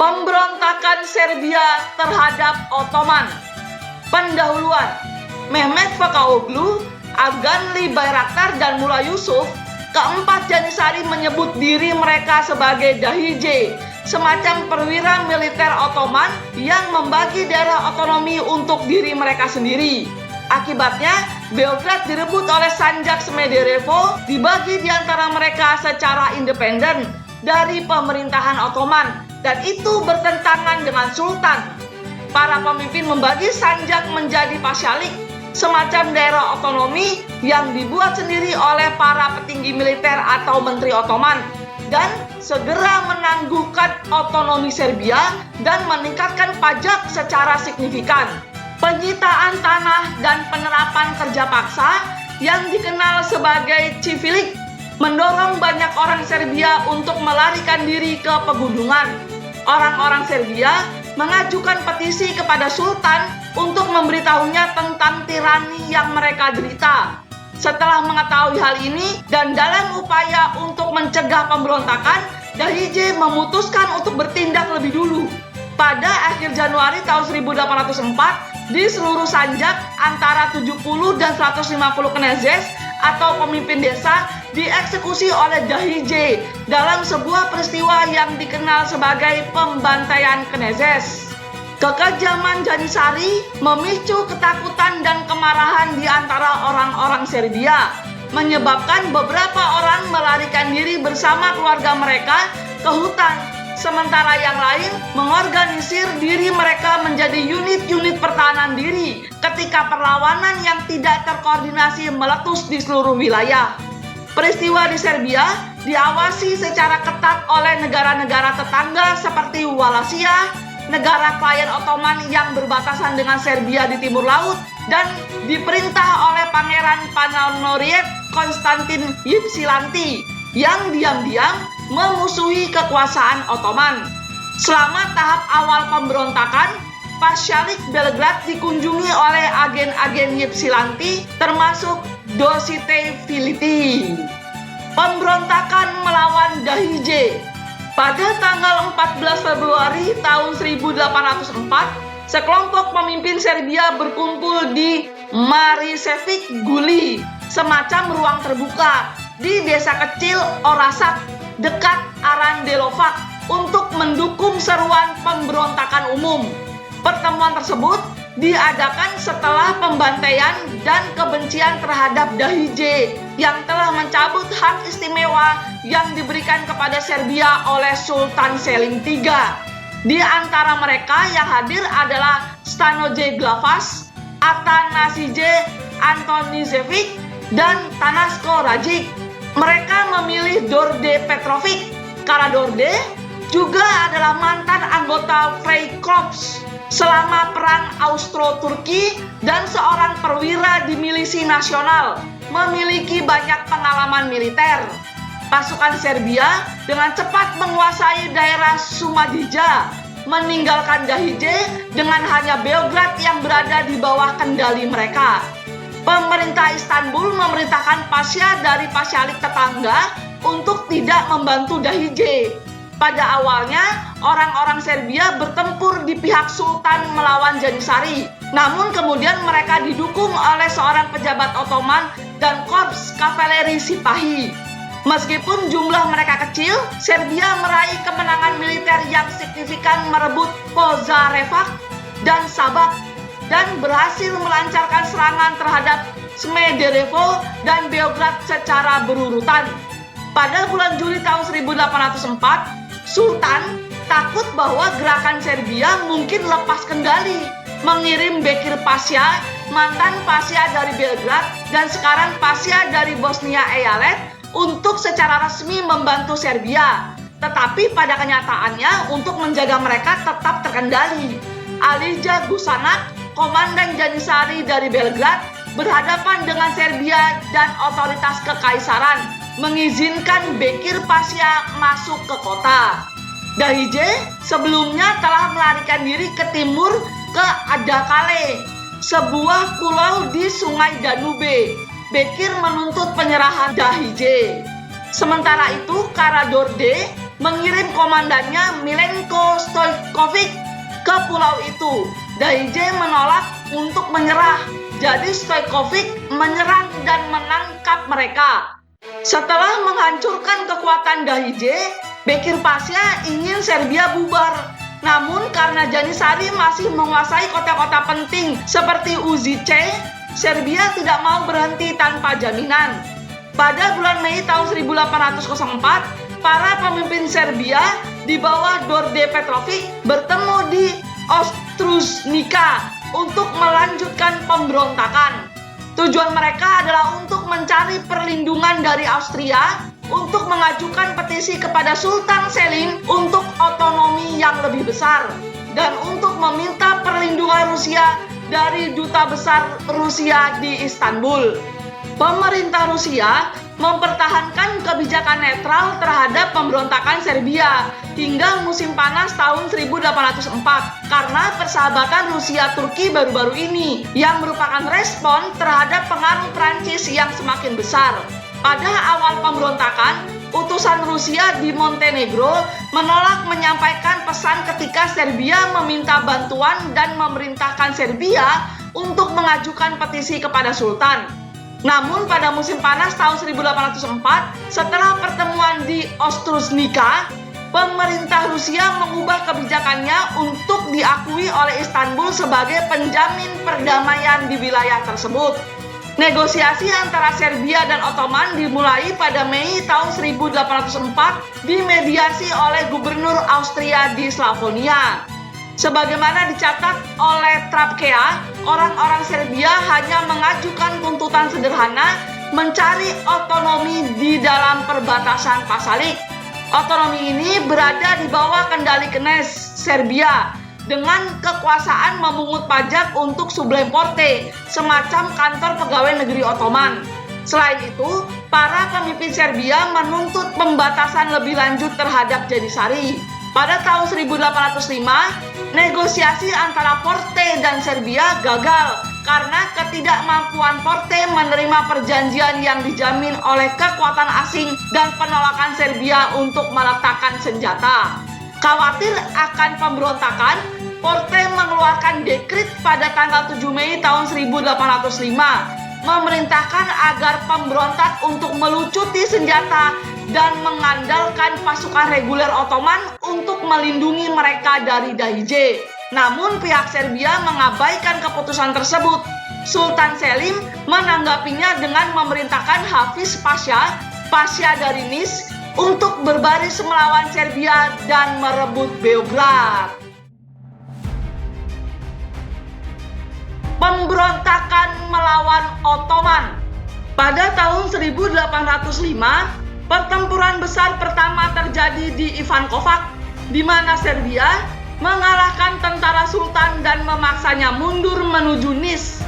Pemberontakan Serbia terhadap Ottoman. Pendahuluan: Mehmet Fakaoglu, Aganli Bayraktar, dan Mullah Yusuf, keempat Janissary menyebut diri mereka sebagai Dahije, semacam perwira militer Ottoman yang membagi daerah otonomi untuk diri mereka sendiri. Akibatnya, Beograd direbut oleh Sanjak Smederevo, dibagi di antara mereka secara independen dari pemerintahan Ottoman, dan itu bertentangan dengan Sultan. Para pemimpin membagi Sanjak menjadi pasyalik, semacam daerah otonomi yang dibuat sendiri oleh para petinggi militer atau menteri Ottoman, dan segera menangguhkan otonomi Serbia dan meningkatkan pajak secara signifikan. Penyitaan tanah dan penerapan kerja paksa yang dikenal sebagai civilik mendorong banyak orang Serbia untuk melarikan diri ke pegunungan. Orang-orang Serbia mengajukan petisi kepada Sultan untuk memberitahunya tentang tirani yang mereka derita. Setelah mengetahui hal ini dan dalam upaya untuk mencegah pemberontakan, Dahije memutuskan untuk bertindak lebih dulu. Pada akhir Januari tahun 1804, di seluruh Sanjak antara 70 dan 150 Knezes atau pemimpin desa dieksekusi oleh Dahije dalam sebuah peristiwa yang dikenal sebagai pembantaian Knezes. Kekejaman Janissary memicu ketakutan dan kemarahan di antara orang-orang Serbia, menyebabkan beberapa orang melarikan diri bersama keluarga mereka ke hutan, sementara yang lain mengorganisir diri mereka menjadi unit-unit pertahanan diri ketika perlawanan yang tidak terkoordinasi meletus di seluruh wilayah. Peristiwa di Serbia diawasi secara ketat oleh negara-negara tetangga seperti Wallachia, negara klien Ottoman yang berbatasan dengan Serbia di timur laut, dan diperintah oleh Pangeran Panonoriet Konstantin Ypsilanti yang diam-diam memusuhi kekuasaan Ottoman. Selama tahap awal pemberontakan, pasyalik Belgrad dikunjungi oleh agen-agen Ypsilanti termasuk Dosite Filiti. Pemberontakan melawan Dahije. Pada tanggal 14 Februari tahun 1804, sekelompok pemimpin Serbia berkumpul di Marišević Guli, semacam ruang terbuka di desa kecil Orasac dekat Aranđelovac untuk mendukung seruan pemberontakan umum. Pertemuan tersebut diadakan setelah pembantaian dan kebencian terhadap Dahije yang telah mencabut hak istimewa yang diberikan kepada Serbia oleh Sultan Selim III. Di antara mereka yang hadir adalah Stanoje Glavaš, Atanasije Antonijević, dan Tanasko Radžić. Mereka memilih Đorđe Petrović. Karađorđe juga adalah mantan anggota Freikorps selama Perang Austro-Turki dan seorang perwira di milisi nasional, memiliki banyak pengalaman militer. Pasukan Serbia dengan cepat menguasai daerah Šumadija, meninggalkan Dahije dengan hanya Beograd yang berada di bawah kendali mereka. Pemerintah Istanbul memerintahkan pasya dari pasyalik tetangga untuk tidak membantu Dahije. Pada awalnya, orang-orang Serbia bertempur di pihak Sultan melawan Janissary. Namun kemudian mereka didukung oleh seorang pejabat Ottoman dan korps kavaleri Sipahi. Meskipun jumlah mereka kecil, Serbia meraih kemenangan militer yang signifikan merebut Požarevac dan Šabac dan berhasil melancarkan serangan terhadap Smederevo dan Beograd secara berurutan. Pada bulan Juli tahun 1804, Sultan takut bahwa gerakan Serbia mungkin lepas kendali, mengirim Bekir Pasha, mantan Pasha dari Belgrad dan sekarang Pasha dari Bosnia Eyalet, untuk secara resmi membantu Serbia. Tetapi pada kenyataannya untuk menjaga mereka tetap terkendali. Alija Gusanac, komandan Janissary dari Belgrad, berhadapan dengan Serbia dan otoritas kekaisaran, mengizinkan Bekir Pasha masuk ke kota. Dahije sebelumnya telah melarikan diri ke timur ke Adakale, sebuah pulau di Sungai Danube. Bekir menuntut penyerahan Dahije. Sementara itu, Karađorđe mengirim komandannya Milenko Stojkovic ke pulau itu. Daije menolak untuk menyerah, jadi Stojkovic menyerang dan menangkap mereka. Setelah menghancurkan kekuatan Daije, Bekir Pasha ingin Serbia bubar. Namun karena Janisari masih menguasai kota-kota penting seperti Užice, Serbia tidak mau berhenti tanpa jaminan. Pada bulan Mei tahun 1804, para pemimpin Serbia di bawah Đorđe Petrović bertemu di Ostružnica untuk melanjutkan pemberontakan. Tujuan mereka adalah untuk mencari perlindungan dari Austria, untuk mengajukan petisi kepada Sultan Selim untuk otonomi yang lebih besar, dan untuk meminta perlindungan Rusia dari Duta Besar Rusia di Istanbul. Pemerintah Rusia mempertahankan kebijakan netral terhadap pemberontakan Serbia hingga musim panas tahun 1804 karena persahabatan Rusia-Turki baru-baru ini yang merupakan respon terhadap pengaruh Prancis yang semakin besar. Pada awal pemberontakan, utusan Rusia di Montenegro menolak menyampaikan pesan ketika Serbia meminta bantuan dan memerintahkan Serbia untuk mengajukan petisi kepada Sultan. Namun pada musim panas tahun 1804, setelah pertemuan di Ostružnica, pemerintah Rusia mengubah kebijakannya untuk diakui oleh Istanbul sebagai penjamin perdamaian di wilayah tersebut. Negosiasi antara Serbia dan Ottoman dimulai pada Mei tahun 1804 dimediasi oleh gubernur Austria di Slavonia. Sebagaimana dicatat oleh Trapkea, orang-orang Serbia hanya mengajukan tuntutan sederhana mencari otonomi di dalam perbatasan Pasalik. Otonomi ini berada di bawah kendali Knes Serbia dengan kekuasaan memungut pajak untuk Sublime Porte, semacam kantor pegawai negeri Ottoman. Selain itu, para pemimpin Serbia menuntut pembatasan lebih lanjut terhadap Janisari. Pada tahun 1805, negosiasi antara Porte dan Serbia gagal karena ketidakmampuan Porte menerima perjanjian yang dijamin oleh kekuatan asing dan penolakan Serbia untuk meletakkan senjata. Khawatir akan pemberontakan, Porte mengeluarkan dekrit pada tanggal 7 Mei tahun 1805 memerintahkan agar pemberontak untuk melucuti senjata dan mengandalkan pasukan reguler Ottoman untuk melindungi mereka dari Daije. Namun pihak Serbia mengabaikan keputusan tersebut. Sultan Selim menanggapinya dengan memerintahkan Hafiz Pasha dari Nis untuk berbaris melawan Serbia dan merebut Beograd. Pemberontakan melawan Ottoman. Pada tahun 1805, pertempuran besar pertama terjadi di Ivankovac, di mana Serbia mengalahkan tentara Sultan dan memaksanya mundur menuju Nis.